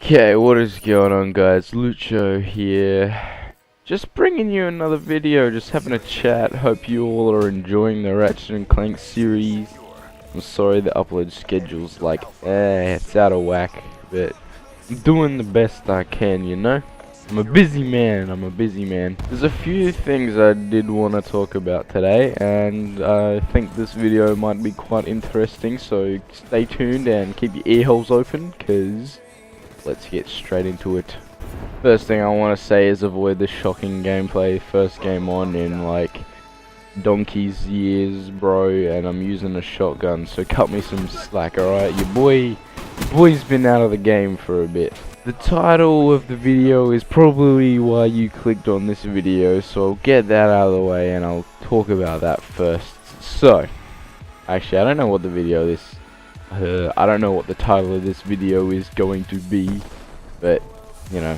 Okay, what is going on, guys? Lucho here. Just bringing you another video, just having a chat. Hope you all are enjoying the Ratchet and Clank series. I'm sorry the upload schedule's like, it's out of whack, but I'm doing the best I can, you know? I'm a busy man, There's a few things I did want to talk about today, and I think this video might be quite interesting, so stay tuned and keep your ear holes open, cause let's get straight into it. First thing I want to say is avoid the shocking gameplay. First game on in like donkey's years, bro, and I'm using a shotgun, so cut me some slack, alright? Your boy's been out of the game for a bit. The title of the video is probably why you clicked on this video, so I'll get that out of the way and I'll talk about that first. So, actually I don't know what the video is. I don't know what the title of this video is going to be, but, you know,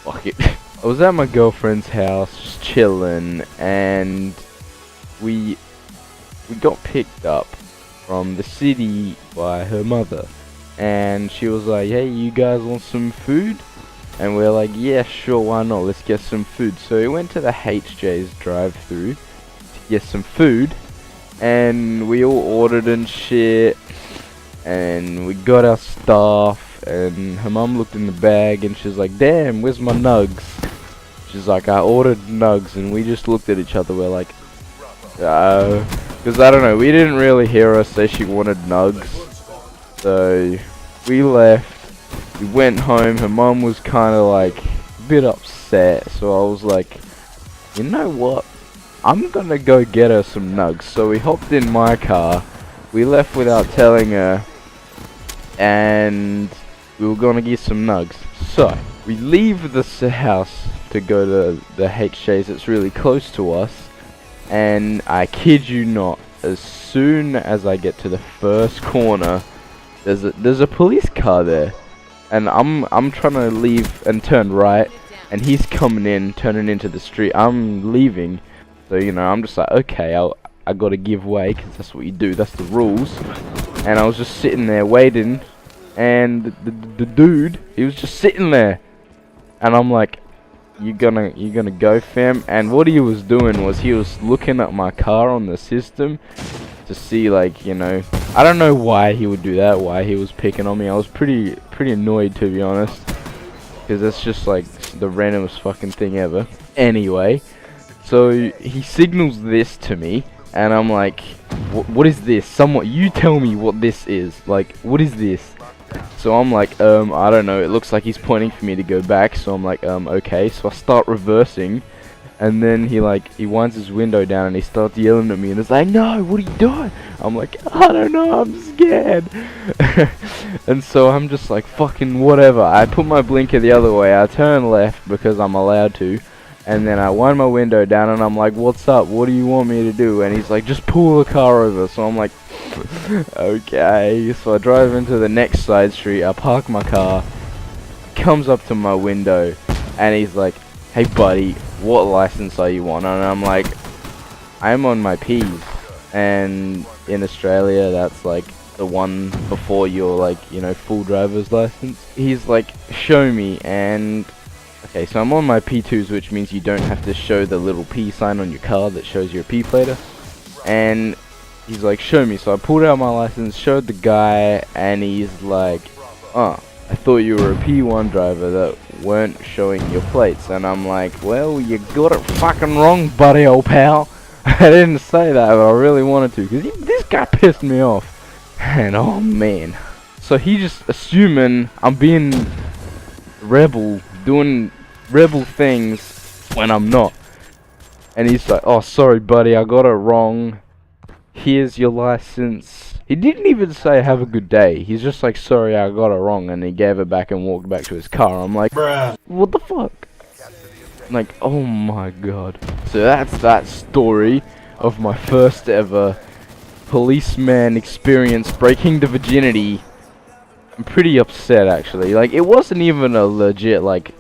fuck it. I was at my girlfriend's house, just chilling, and we got picked up from the city by her mother, and she was like, hey, you guys want some food? And we're like, yeah, sure, why not, let's get some food. So we went to the HJ's drive-thru to get some food, and we all ordered and shit, and we got our stuff, and her mum looked in the bag and she's like, damn, where's my nugs? She's like, I ordered nugs, and we just looked at each other, we're like, because I don't know, we didn't really hear her say she wanted nugs, so we left, we went home. Her mum was kind of like a bit upset, so I was like, you know what? I'm gonna go get her some nugs. So we hopped in my car, we left without telling her, and we were gonna get some nugs. So we leave this house to go to the HJ's that's really close to us, and I kid you not, as soon as I get to the first corner, there's a police car there, and I'm trying to leave and turn right, and he's coming in, turning into the street. I'm leaving. So, you know, I'm just like, okay, I gotta give way, because that's what you do, that's the rules. And I was just sitting there waiting, and the dude, he was just sitting there. And I'm like, you gonna go, fam? And what he was doing was he was looking at my car on the system to see, like, you know, I don't know why he would do that, why he was picking on me. I was pretty annoyed, to be honest, because that's just like the randomest fucking thing ever. Anyway. So he signals this to me, and I'm like, what is this? You tell me what this is. Like, what is this? So I'm like, I don't know. It looks like he's pointing for me to go back. So I'm like, okay. So I start reversing, and then he winds his window down and he starts yelling at me, and it's like, no, what are you doing? I'm like, I don't know, I'm scared. And so I'm just like, fucking whatever. I put my blinker the other way. I turn left because I'm allowed to. And then I wind my window down and I'm like, what's up? What do you want me to do? And he's like, just pull the car over. So I'm like, okay. So I drive into the next side street. I park my car. He comes up to my window and he's like, hey buddy, what license are you on? And I'm like, I'm on my P's. And in Australia, that's like the one before your, like, you know, full driver's license. He's like, show me. And okay, so I'm on my P2s, which means you don't have to show the little P sign on your car that shows you're a P plater. And he's like, show me. So I pulled out my license, showed the guy, and he's like, oh, I thought you were a P1 driver that weren't showing your plates. And I'm like, well, you got it fucking wrong, buddy, old pal. I didn't say that, but I really wanted to, because this guy pissed me off. And oh man. So he just assuming I'm being rebel, doing rebel things when I'm not. And he's like, oh, sorry buddy, I got it wrong, here's your license. He didn't even say have a good day. He's just like, sorry, I got it wrong, and he gave it back and walked back to his car. I'm like, bruh, what the fuck? Like, oh my god. So that's that story of my first ever policeman experience breaking the virginity. I'm pretty upset, actually. Like, it wasn't even a legit, like,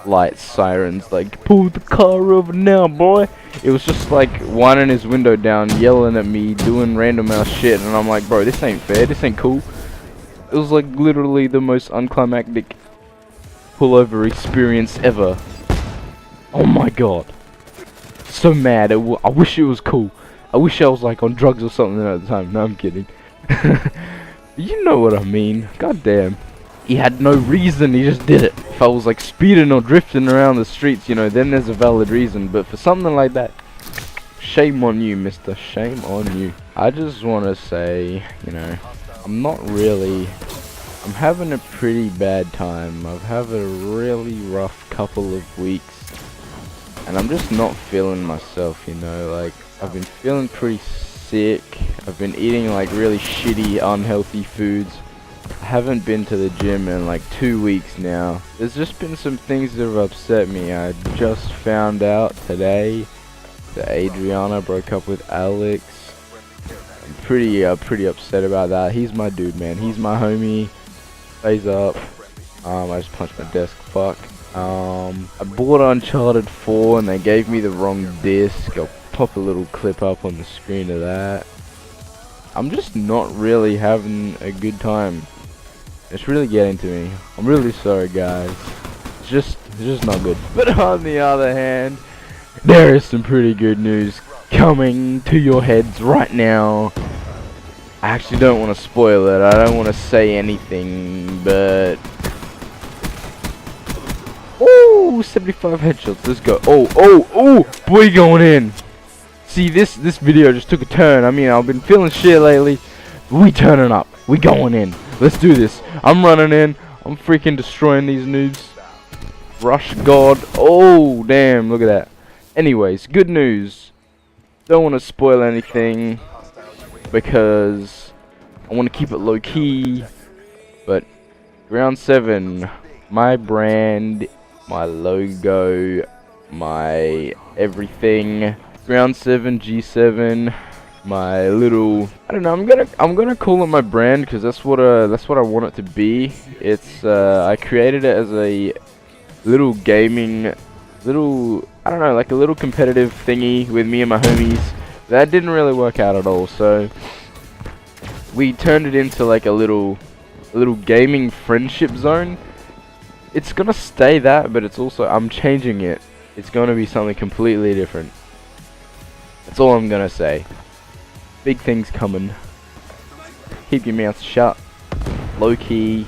lights, sirens, like, pull the car over now, boy. It was just like winding his window down, yelling at me, doing random ass shit, and I'm like, bro, this ain't fair, this ain't cool. It was like literally the most unclimactic pullover experience ever. Oh my god. So mad. I wish it was cool. I wish I was like on drugs or something at the time. No, I'm kidding. You know what I mean. God damn. He had no reason, he just did it. If I was like speeding or drifting around the streets, you know, then there's a valid reason. But for something like that, shame on you, mister. Shame on you. I just want to say, you know, I'm having a pretty bad time. I've had a really rough couple of weeks. And I'm just not feeling myself, you know, like, I've been feeling pretty sick. I've been eating like really shitty, unhealthy foods. I haven't been to the gym in like 2 weeks now. There's just been some things that have upset me. I just found out today that Adriana broke up with Alex. I'm pretty upset about that. He's my dude, man. He's my homie. Stays up. I just punched my desk. Fuck. I bought Uncharted 4 and they gave me the wrong disc. I'll pop a little clip up on the screen of that. I'm just not really having a good time. It's really getting to me. I'm really sorry, guys. It's just not good. But on the other hand, there is some pretty good news coming to your heads right now. I actually don't want to spoil it. I don't want to say anything, but... Ooh, 75 headshots. Let's go. Oh, boy, going in. See, this video just took a turn. I mean, I've been feeling shit lately. We turning up. We going in. Let's do this. I'm running in. I'm freaking destroying these noobs. Rush God. Oh, damn. Look at that. Anyways, good news. Don't want to spoil anything because I want to keep it low key. But round 7, my brand, my logo, my everything. Round 7, G7, my little, I don't know, I'm gonna call it my brand because that's what I want it to be. It's I created it as a little gaming, I don't know, like a little competitive thingy with me and my homies. That didn't really work out at all, so we turned it into like a little gaming friendship zone. It's gonna stay that, but it's also, I'm changing it. It's gonna be something completely different. That's all I'm gonna say. Big things coming. Keep your mouth shut. Low key.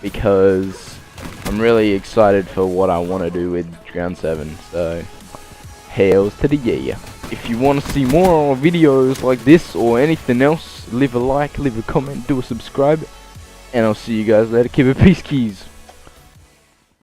Because I'm really excited for what I want to do with round 7. So, hails to the yeah. If you want to see more videos like this or anything else, leave a like, leave a comment, do a subscribe. And I'll see you guys later. Keep it peace, keys.